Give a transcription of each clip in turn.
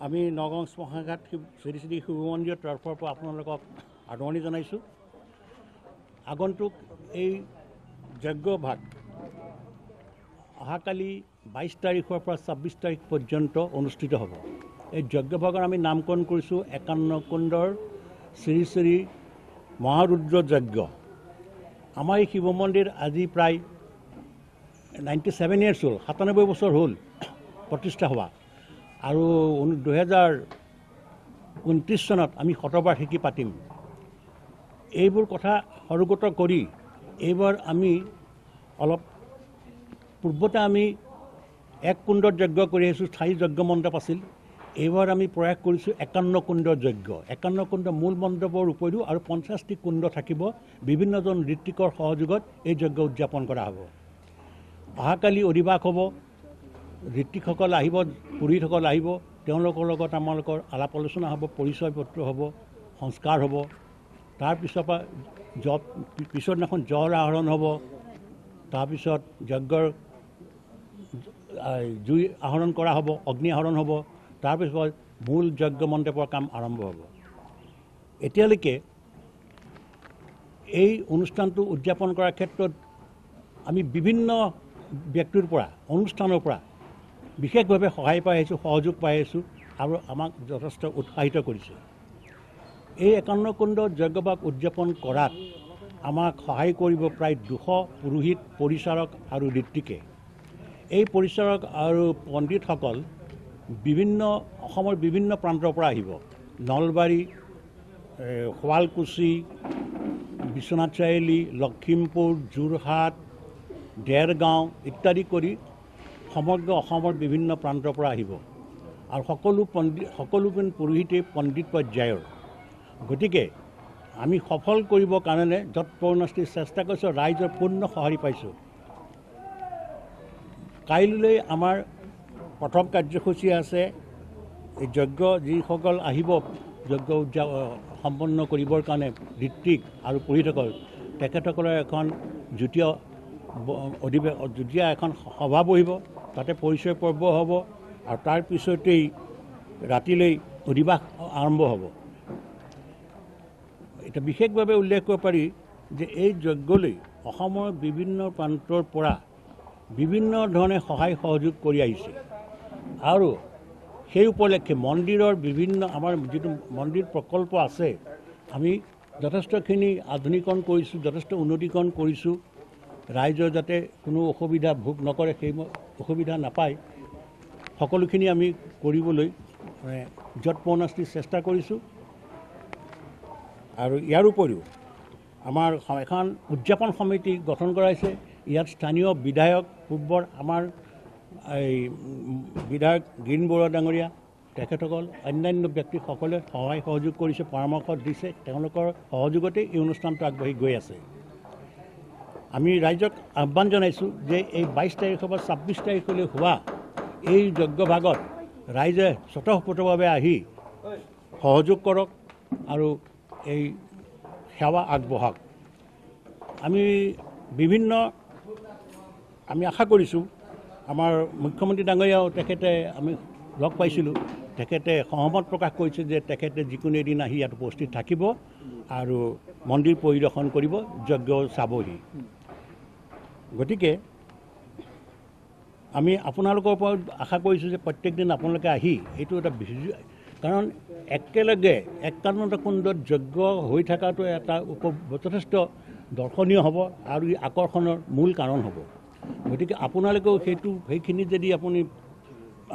আমি নগাঁও শ্মশানঘাট শ্ৰী শ্ৰী শিৱ মন্দিৰৰ তৰফৰ পৰা আপোনালোকক আদৰণি জনাইছোঁ। আগন্তুক এই যজ্ঞভাগ অহাকালি 22 তাৰিখৰ পৰা 26 তাৰিখ পৰ্যন্ত অনুষ্ঠিত হ'ব। এই যজ্ঞভাগৰ আমি নামকৰণ কৰিছোঁ 51 কুণ্ডৰ শ্ৰী শ্ৰী মহাৰুদ্ৰ যজ্ঞ। আমাৰ এই শিৱ মন্দিৰ আজি প্ৰায় 97 ইয়াৰ্ছ হ'ল, 97 বছৰ হ'ল প্ৰতিষ্ঠা হোৱা, আৰু 2029 চনত আমি শতবাৰ্ষিকী পাতিম। এইবোৰ কথা সৰুগত কৰি এইবাৰ আমি অলপ পূৰ্বতে আমি 1 কুণ্ডত যজ্ঞ কৰি আহিছোঁ, স্থায়ী যজ্ঞ মণ্ডপ আছিল। এইবাৰ আমি প্ৰয়াস কৰিছোঁ 51 কুণ্ডৰ যজ্ঞ। 51 কুণ্ড মূল মণ্ডপৰ উপৰিও আৰু 50টি কুণ্ড থাকিব। বিভিন্নজন ঋত্বিকৰ সহযোগত এই যজ্ঞ উদযাপন কৰা হ'ব। অহাকালি অধিবাস হ'ব, ঋত্বিকসকল আহিব, পুৰোহিতসকল আহিব, তেওঁলোকৰ লগত আমালোকৰ আলাপ আলোচনা হ'ব, পৰিচয় পত্ৰ হ'ব, সংস্কাৰ হ'ব। তাৰপিছৰ পৰা পিছৰ দিনাখন জল আহৰণ হ'ব। তাৰপিছত যজ্ঞৰ জুই আহৰণ কৰা হ'ব, অগ্নি আহৰণ হ'ব। তাৰপিছত মূল যজ্ঞ মণ্ডপৰ কাম আৰম্ভ হ'ব। এতিয়ালৈকে এই অনুষ্ঠানটো উদযাপন কৰাৰ ক্ষেত্ৰত আমি বিভিন্ন ব্যক্তিৰ পৰা, অনুষ্ঠানৰ পৰা বিশেষভাৱে সহায় পাই আহিছোঁ, সহযোগ পাই আহিছোঁ, আৰু আমাক যথেষ্ট উৎসাহিত কৰিছে। এই 51 কুণ্ড যজ্ঞভাগ উদযাপন কৰাত আমাক সহায় কৰিব প্ৰায় 200 পুৰোহিত, পৰিচাৰক আৰু ঋত্বিকে। এই পৰিচাৰক আৰু পণ্ডিতসকল অসমৰ বিভিন্ন প্ৰান্তৰ পৰা আহিব। নলবাৰী, শুৱালকুছি, বিশ্বনাথ চাৰিআলি, লখিমপুৰ, যোৰহাট, দেৰগাঁও ইত্যাদি কৰি সমগ্ৰ অসমৰ বিভিন্ন প্ৰান্তৰ পৰা আহিব, আৰু সকলোজন পুৰোহিতেই পণ্ডিত পৰ্যায়ৰ। গতিকে আমি সফল কৰিবৰ কাৰণে যৎপৰোনাস্তি চেষ্টা কৰিছোঁ, ৰাইজৰ পূৰ্ণ সঁহাৰি পাইছোঁ। কাইলৈ আমাৰ প্ৰথম কাৰ্যসূচী আছে। এই যজ্ঞ যিসকল আহিব যজ্ঞ সম্পন্ন কৰিবৰ কাৰণে, ঋত্বিক আৰু পুৰোহিতসকল, তেখেতসকলৰ এখন যুটীয়া এখন সভা বহিব। তাতে পৰিচয় পৰ্ব হ'ব, আৰু তাৰ পিছতেই ৰাতিলৈ অধিবাস আৰম্ভ হ'ব। এতিয়া বিশেষভাৱে উল্লেখ কৰিব পাৰি যে এই যজ্ঞলৈ অসমৰ বিভিন্ন প্ৰান্তৰ পৰা বিভিন্ন ধৰণে সহায় সহযোগ কৰি আহিছে, আৰু সেই উপলক্ষে মন্দিৰৰ আমাৰ যিটো মন্দিৰ প্ৰকল্প আছে, আমি যথেষ্টখিনি আধুনিকৰণ কৰিছোঁ, যথেষ্ট উন্নতিকৰণ কৰিছোঁ। ৰাইজৰ যাতে কোনো অসুবিধা ভোগ নকৰে, সেই অসুবিধা নাপায়, সকলোখিনি আমি কৰিবলৈ যৎপৰোনাস্তি চেষ্টা কৰিছোঁ। আৰু ইয়াৰ উপৰিও আমাৰ এখন উদযাপন সমিতি গঠন কৰা হৈছে। ইয়াত স্থানীয় বিধায়ক, পূৰ্বৰ আমাৰ এই বিধায়ক গিৰীন বৰুৱা ডাঙৰীয়া, তেখেতসকল অন্যান্য ব্যক্তিসকলে সহায় সহযোগ কৰিছে, পৰামৰ্শ দিছে। তেওঁলোকৰ সহযোগতেই এই অনুষ্ঠানটো আগবাঢ়ি গৈ আছে। আমি ৰাইজক আহ্বান জনাইছোঁ যে এই 22 তাৰিখৰ পৰা 26 তাৰিখলৈ হোৱা এই যজ্ঞভাগত ৰাইজে স্বতঃস্ফূৰ্তভাৱে আহি সহযোগ কৰক আৰু এই সেৱা আগবঢ়াওক। আমি আশা কৰিছোঁ, আমাৰ মুখ্যমন্ত্ৰী ডাঙৰীয়াও তেখেতে আমি লগ পাইছিলোঁ, তেখেতে সহমত প্ৰকাশ কৰিছে যে তেখেতে যিকোনো এদিন আহি ইয়াত উপস্থিত থাকিব আৰু মন্দিৰ পৰিদৰ্শন কৰিব, যজ্ঞ চাবহি। গতিকে আমি আপোনালোকৰ পৰা আশা কৰিছোঁ যে প্ৰত্যেক দিন আপোনালোকে আহি এইটো এটা কাৰণ একেলগে 51টা কুণ্ডত যজ্ঞ হৈ থকাটো এটা যথেষ্ট দৰ্শনীয় হ'ব আৰু ই আকৰ্ষণৰ মূল কাৰণ হ'ব। গতিকে আপোনালোকেও সেইখিনি যদি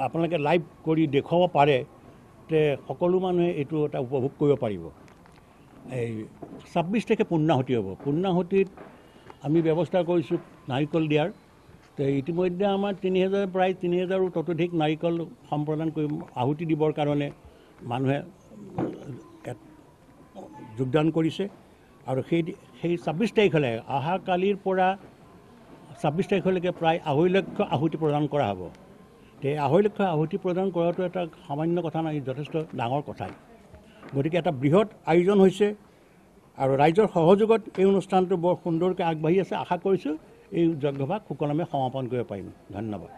আপোনালোকে লাইভ কৰি দেখুৱাব পাৰে, তে সকলো মানুহে এইটো এটা উপভোগ কৰিব পাৰিব। এই 26 তাৰিখে পূৰ্ণাহুতি হ'ব। পূৰ্ণাহুতিত আমি ব্যৱস্থা কৰিছোঁ নাৰিকল দিয়াৰ। তো ইতিমধ্যে আমাৰ প্ৰায় 3000ৰো ততোধিক নাৰিকল সম্প্ৰদান কৰি আহুতি দিবৰ কাৰণে মানুহে যোগদান কৰিছে, আৰু সেই 26 তাৰিখলৈ অহাকালিৰ পৰা 26 তাৰিখলৈকে প্ৰায় 2.5 লক্ষ আহুতি প্ৰদান কৰা হ'ব। এই 2.5 লক্ষ আহুতি প্ৰদান কৰাটো এটা সামান্য কথা নহয়, যথেষ্ট ডাঙৰ কথাই। গতিকে এটা বৃহৎ আয়োজন হৈছে, আৰু ৰাইজৰ সহযোগত এই অনুষ্ঠানটো বৰ সুন্দৰকৈ আগবাঢ়ি আছে। আশা কৰিছোঁ এই যজ্ঞভাগ সুকলমে সমাপন কৰিব পাৰিম। ধন্যবাদ।